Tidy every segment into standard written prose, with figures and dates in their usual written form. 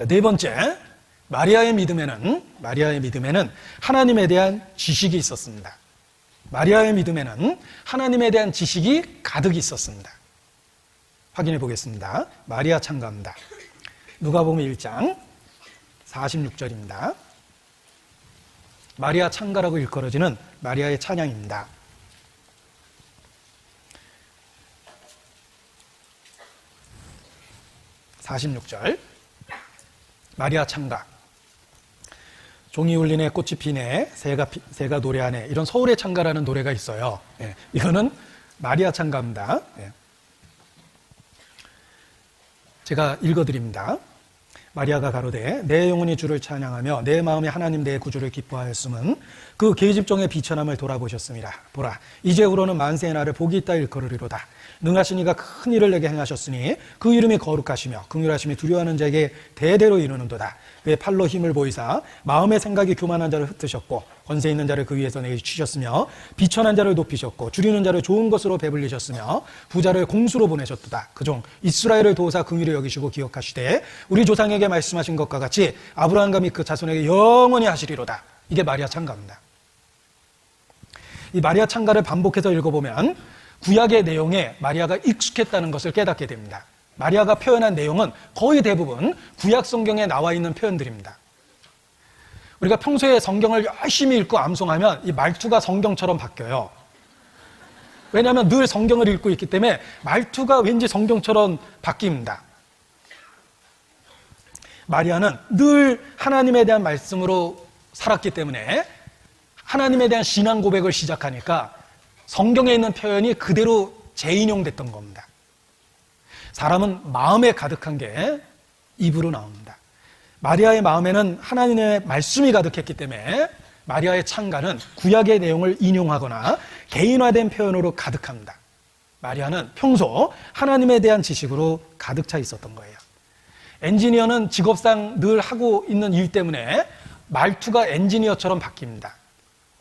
자, 네 번째, 마리아의 믿음에는 하나님에 대한 지식이 있었습니다. 마리아의 믿음에는 하나님에 대한 지식이 가득 있었습니다. 확인해 보겠습니다. 마리아 찬가입니다. 누가복음 1장 46절입니다. 마리아 찬가라고 일컬어지는 마리아의 찬양입니다. (46절) 마리아 찬가. 종이 울리네, 꽃이 피네, 새가 노래하네, 이런 서울의 찬가라는 노래가 있어요. 예, 이거는 마리아 찬가입니다. 예. 제가 읽어드립니다. 마리아가 가로되 내 영혼이 주를 찬양하며 내 마음이 하나님 내 구주를 기뻐하였음은 그 계집종의 비천함을 돌아보셨습니다. 보라, 이제후로는 만세의 날을 복이 있다 일컬으리로다. 능하신 이가 큰 일을 내게 행하셨으니 그 이름이 거룩하시며 긍휼하심이 두려워하는 자에게 대대로 이루는도다. 그의 팔로 힘을 보이사 마음의 생각이 교만한 자를 흩으셨고 권세 있는 자를 그 위에서 내게 치셨으며 비천한 자를 높이셨고 줄이는 자를 좋은 것으로 배불리셨으며 부자를 공수로 보내셨도다. 그종 이스라엘을 도우사 긍휼히 여기시고 기억하시되 우리 조상에게 말씀하신 것과 같이 아브라함과 및 그 자손에게 영원히 하시리로다. 이게 마리아 찬가입니다. 이 마리아 찬가를 반복해서 읽어보면 구약의 내용에 마리아가 익숙했다는 것을 깨닫게 됩니다. 마리아가 표현한 내용은 거의 대부분 구약 성경에 나와 있는 표현들입니다. 우리가 평소에 성경을 열심히 읽고 암송하면 이 말투가 성경처럼 바뀌어요. 왜냐하면 늘 성경을 읽고 있기 때문에 말투가 왠지 성경처럼 바뀝니다. 마리아는 늘 하나님에 대한 말씀으로 살았기 때문에 하나님에 대한 신앙 고백을 시작하니까 성경에 있는 표현이 그대로 재인용됐던 겁니다. 사람은 마음에 가득한 게 입으로 나옵니다. 마리아의 마음에는 하나님의 말씀이 가득했기 때문에 마리아의 찬가는 구약의 내용을 인용하거나 개인화된 표현으로 가득합니다. 마리아는 평소 하나님에 대한 지식으로 가득 차 있었던 거예요. 엔지니어는 직업상 늘 하고 있는 일 때문에 말투가 엔지니어처럼 바뀝니다.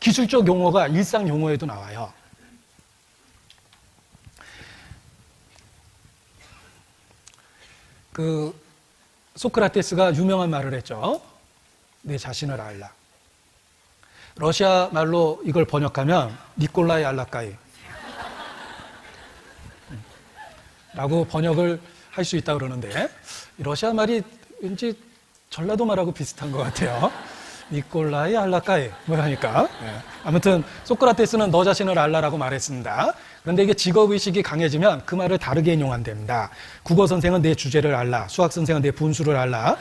기술적 용어가 일상 용어에도 나와요. 소크라테스가 유명한 말을 했죠. 내 자신을 알라. 러시아 말로 이걸 번역하면 니콜라이 알라까이 라고 번역을 할 수 있다고 그러는데 러시아 말이 왠지 전라도 말하고 비슷한 것 같아요. 니콜라이 알라까이 뭐라니까. 아무튼 소크라테스는 너 자신을 알라라고 말했습니다. 그런데 이게 직업의식이 강해지면 그 말을 다르게 인용한답니다. 국어 선생은 내 주제를 알라, 수학 선생은 내 분수를 알라,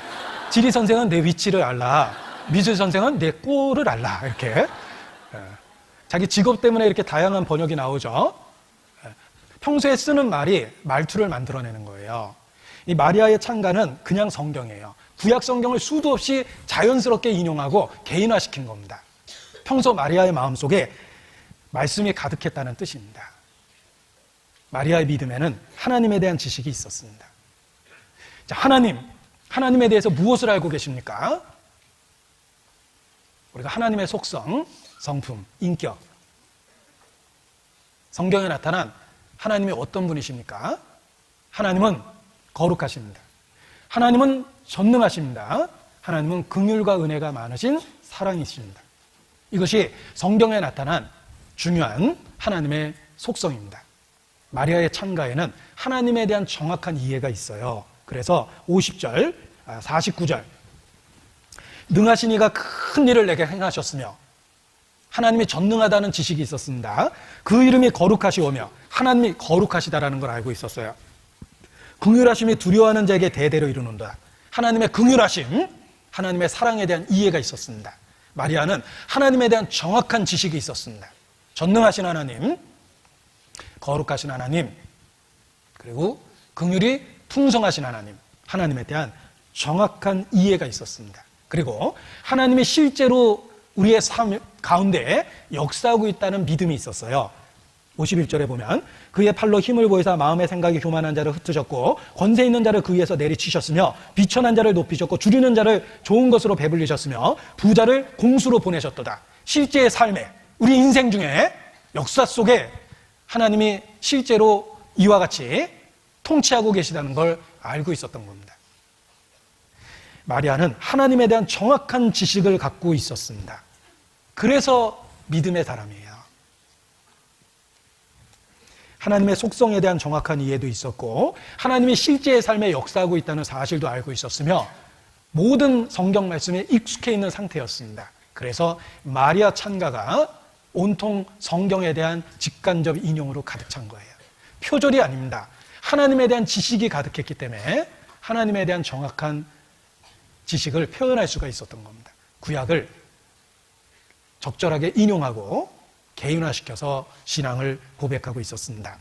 지리 선생은 내 위치를 알라, 미술 선생은 내 꼴을 알라. 이렇게 자기 직업 때문에 이렇게 다양한 번역이 나오죠. 평소에 쓰는 말이 말투를 만들어내는 거예요. 이 마리아의 찬가는 그냥 성경이에요. 구약 성경을 수도 없이 자연스럽게 인용하고 개인화시킨 겁니다. 평소 마리아의 마음속에 말씀이 가득했다는 뜻입니다. 마리아의 믿음에는 하나님에 대한 지식이 있었습니다. 자, 하나님에 대해서 무엇을 알고 계십니까? 우리가 하나님의 속성, 성품, 인격, 성경에 나타난 하나님이 어떤 분이십니까? 하나님은 거룩하십니다. 하나님은 전능하십니다. 하나님은 긍휼과 은혜가 많으신 사랑이십니다. 이것이 성경에 나타난 중요한 하나님의 속성입니다. 마리아의 찬가에는 하나님에 대한 정확한 이해가 있어요. 그래서 49절 능하신 이가 큰 일을 내게 행하셨으며 하나님이 전능하다는 지식이 있었습니다. 그 이름이 거룩하시오며 하나님이 거룩하시다라는 걸 알고 있었어요. 긍휼하심이 두려워하는 자에게 대대로 이루는다. 하나님의 긍휼하심, 하나님의 사랑에 대한 이해가 있었습니다. 마리아는 하나님에 대한 정확한 지식이 있었습니다. 전능하신 하나님, 거룩하신 하나님, 그리고 긍휼이 풍성하신 하나님, 하나님에 대한 정확한 이해가 있었습니다. 그리고 하나님이 실제로 우리의 삶 가운데 역사하고 있다는 믿음이 있었어요. 51절에 보면 그의 팔로 힘을 보이사 마음의 생각이 교만한 자를 흩으셨고 권세 있는 자를 그 위에서 내리치셨으며 비천한 자를 높이셨고 줄이는 자를 좋은 것으로 배불리셨으며 부자를 공수로 보내셨도다. 실제의 삶에, 우리 인생 중에 역사 속에 하나님이 실제로 이와 같이 통치하고 계시다는 걸 알고 있었던 겁니다. 마리아는 하나님에 대한 정확한 지식을 갖고 있었습니다. 그래서 믿음의 사람이에요. 하나님의 속성에 대한 정확한 이해도 있었고 하나님이 실제의 삶에 역사하고 있다는 사실도 알고 있었으며 모든 성경 말씀에 익숙해 있는 상태였습니다. 그래서 마리아 찬가가 온통 성경에 대한 직간접 인용으로 가득 찬 거예요. 표절이 아닙니다. 하나님에 대한 지식이 가득했기 때문에 하나님에 대한 정확한 지식을 표현할 수가 있었던 겁니다. 구약을 적절하게 인용하고 개인화시켜서 신앙을 고백하고 있었습니다.